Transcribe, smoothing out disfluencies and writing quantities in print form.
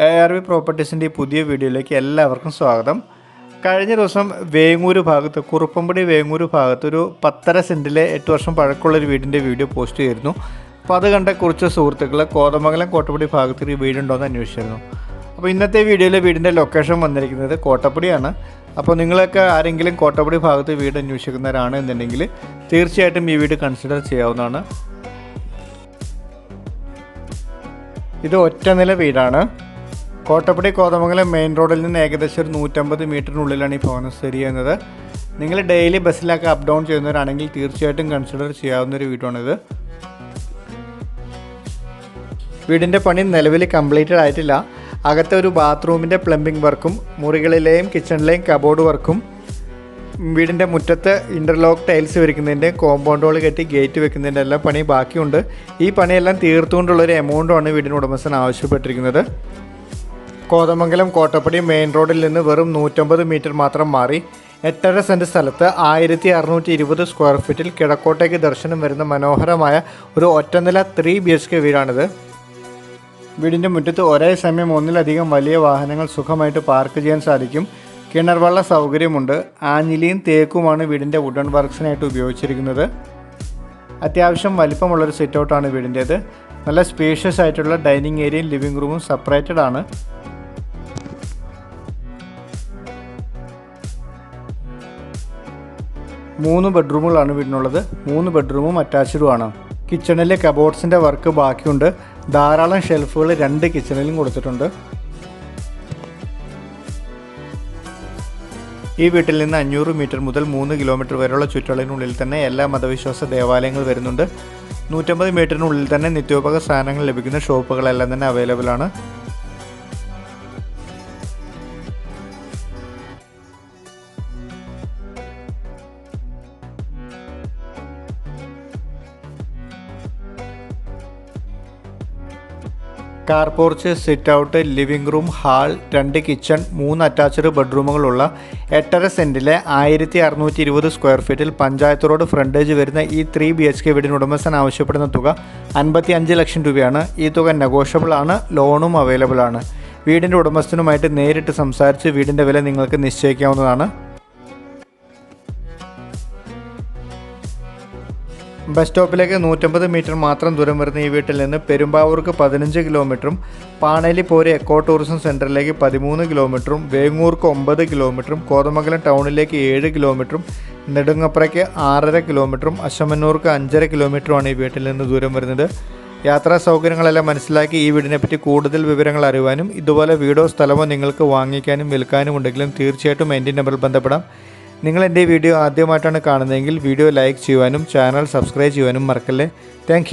ARV പ്രോപ്പർട്ടീസിൻ്റെ പുതിയ വീഡിയോയിലേക്ക് എല്ലാവർക്കും സ്വാഗതം. കഴിഞ്ഞ ദിവസം വേങ്ങൂര് ഭാഗത്ത് കുറുപ്പമ്പടി വേങ്ങൂര് ഭാഗത്ത് ഒരു 10.5 സെൻറ്റിലെ 8 വർഷം പഴക്കമുള്ളൊരു വീടിൻ്റെ വീഡിയോ പോസ്റ്റ് ചെയ്തിരുന്നു. അപ്പോൾ അത് കണ്ട കുറച്ച് സുഹൃത്തുക്കൾ കോതമംഗലം കോട്ടപ്പടി ഭാഗത്ത് ഈ വീടുണ്ടോയെന്ന് അന്വേഷിച്ചിരുന്നു. അപ്പോൾ ഇന്നത്തെ വീഡിയോയിൽ വീടിൻ്റെ ലൊക്കേഷൻ വന്നിരിക്കുന്നത് കോട്ടപ്പടിയാണ്. അപ്പോൾ നിങ്ങളൊക്കെ ആരെങ്കിലും കോട്ടപ്പടി ഭാഗത്ത് വീട് അന്വേഷിക്കുന്നവരാണ് എന്നുണ്ടെങ്കിൽ തീർച്ചയായിട്ടും ഈ വീട് കൺസിഡർ ചെയ്യാവുന്നതാണ്. ഇത് ഒറ്റ നില വീടാണ്. കോട്ടപ്പടി കോതമംഗലം മെയിൻ റോഡിൽ നിന്ന് ഏകദേശം ഒരു 150 മീറ്ററിനുള്ളിലാണ് ഈ ഭവനം സ്ഥിതി ചെയ്യുന്നത്. നിങ്ങൾ ഡെയിലി ബസ്സിലൊക്കെ അപ്പ് ഡൗൺ ചെയ്യുന്നവരാണെങ്കിൽ തീർച്ചയായിട്ടും കൺസിഡർ ചെയ്യാവുന്നൊരു വീടാണിത്. വീടിൻ്റെ പണി നിലവിൽ കംപ്ലീറ്റഡ് ആയിട്ടില്ല. അകത്തെ ഒരു ബാത്റൂമിൻ്റെ പ്ലംബിംഗ് വർക്കും മുറികളിലെയും കിച്ചണിലെയും കബോർഡ് വർക്കും വീടിൻ്റെ മുറ്റത്ത് ഇൻ്റർലോക്ക് ടൈൽസ് വയ്ക്കുന്നതിൻ്റെ കോമ്പൗണ്ട് വാൾ കെട്ടി ഗേറ്റ് വെക്കുന്നതിൻ്റെ എല്ലാം പണി ബാക്കിയുണ്ട്. ഈ പണിയെല്ലാം തീർത്തുകൊണ്ടുള്ളൊരു എമൗണ്ടാണ് വീടിന് ഉടമസ്ഥൻ ആവശ്യപ്പെട്ടിരിക്കുന്നത്. കോതമംഗലം കോട്ടപ്പടി മെയിൻ റോഡിൽ നിന്ന് വെറും 150 മീറ്റർ മാത്രം മാറി 8.5 സെൻറ്റ് സ്ഥലത്ത് 1620 സ്ക്വയർ ഫീറ്റിൽ കിഴക്കോട്ടേക്ക് ദർശനം വരുന്ന മനോഹരമായ ഒരു ഒറ്റനില 3 BHK വീടാണിത്. വീടിൻ്റെ മുറ്റത്ത് ഒരേ സമയം ഒന്നിലധികം വലിയ വാഹനങ്ങൾ സുഖമായിട്ട് പാർക്ക് ചെയ്യാൻ സാധിക്കും. കിണർവെള്ള സൗകര്യമുണ്ട്. ആഞ്ഞിലിയും തേക്കുമാണ് വീടിൻ്റെ വുഡൻ വർക്ക്സിനായിട്ട് ഉപയോഗിച്ചിരിക്കുന്നത്. അത്യാവശ്യം വലിപ്പമുള്ളൊരു സിറ്റ് ഔട്ടാണ് വീടിൻ്റേത്. നല്ല സ്പേഷ്യസ് ആയിട്ടുള്ള ഡൈനിങ് ഏരിയയും ലിവിംഗ് റൂമും സെപ്പറേറ്റഡ് ആണ്. മൂന്ന് ബെഡ്റൂമുകളാണ് വീടിനുള്ളത്. 3 ബെഡ്റൂമും അറ്റാച്ച്ഡുമാണ്. കിച്ചണിലെ കബോർഡ്സിൻ്റെ വർക്ക് ബാക്കിയുണ്ട്. ധാരാളം ഷെൽഫുകൾ 2 കിച്ചണിലും കൊടുത്തിട്ടുണ്ട്. ഈ വീട്ടിൽ നിന്ന് 500 മീറ്റർ മുതൽ 3 കിലോമീറ്റർ വരെയുള്ള ചുറ്റളവിനുള്ളിൽ തന്നെ എല്ലാ മതവിശ്വാസ ദേവാലയങ്ങൾ വരുന്നുണ്ട്. 150 മീറ്ററിനുള്ളിൽ തന്നെ നിത്യോപക സാധനങ്ങൾ ലഭിക്കുന്ന ഷോപ്പുകളെല്ലാം തന്നെ അവൈലബിൾ ആണ്. Car porch, sit out, living room, hall, 2 kitchen, 3 attached ബെഡ്റൂമുകളുള്ള 8.5 സെൻറ്റിലെ 1620 സ്ക്വയർ ഫീറ്റിൽ പഞ്ചായത്ത് റോഡ് ഫ്രണ്ടേജ് വരുന്ന ഈ 3 BHK വീടിന് ഉടമസ്ഥൻ ആവശ്യപ്പെടുന്ന തുക 55 ലക്ഷം രൂപയാണ്. ഈ തുക നെഗോഷ്യബിൾ ആണ്. ലോണും അവൈലബിൾ ആണ്. വീടിൻ്റെ ഉടമസ്ഥനുമായിട്ട് നേരിട്ട് സംസാരിച്ച് വീടിൻ്റെ വില നിങ്ങൾക്ക് നിശ്ചയിക്കാവുന്നതാണ്. ബസ് സ്റ്റോപ്പിലേക്ക് 150 മീറ്റർ മാത്രം ദൂരം വരുന്ന ഈ വീട്ടിൽ നിന്ന് പെരുമ്പാവൂർക്ക് 15 കിലോമീറ്ററും പാണേലി പോരി എക്കോ ടൂറിസം സെൻറ്ററിലേക്ക് 13 കിലോമീറ്ററും വേങ്ങൂർക്ക് 9 കിലോമീറ്ററും കോതമംഗലം ടൗണിലേക്ക് 7 കിലോമീറ്ററും നെടുങ്ങപ്രയ്ക്ക് 6.5 കിലോമീറ്ററും അശമന്നൂർക്ക് 5.5 കിലോമീറ്ററുമാണ് ഈ വീട്ടിൽ നിന്ന് ദൂരം വരുന്നത്. യാത്രാ സൗകര്യങ്ങളെല്ലാം മനസ്സിലാക്കി ഈ വീടിനെപ്പറ്റി കൂടുതൽ വിവരങ്ങൾ അറിയുവാനും ഇതുപോലെ വീടോ സ്ഥലമോ നിങ്ങൾക്ക് വാങ്ങിക്കാനും വിൽക്കാനും ഉണ്ടെങ്കിലും തീർച്ചയായിട്ടും എൻ്റെ നമ്പറിൽ ബന്ധപ്പെടാം. നിങ്ങൾ എൻ്റെ വീഡിയോ ആദ്യമായിട്ടാണ് കാണുന്നതെങ്കിൽ വീഡിയോ ലൈക്ക് ചെയ്യുവാനും ചാനൽ സബ്സ്ക്രൈബ് ചെയ്യുവാനും മറക്കല്ലേ. താങ്ക്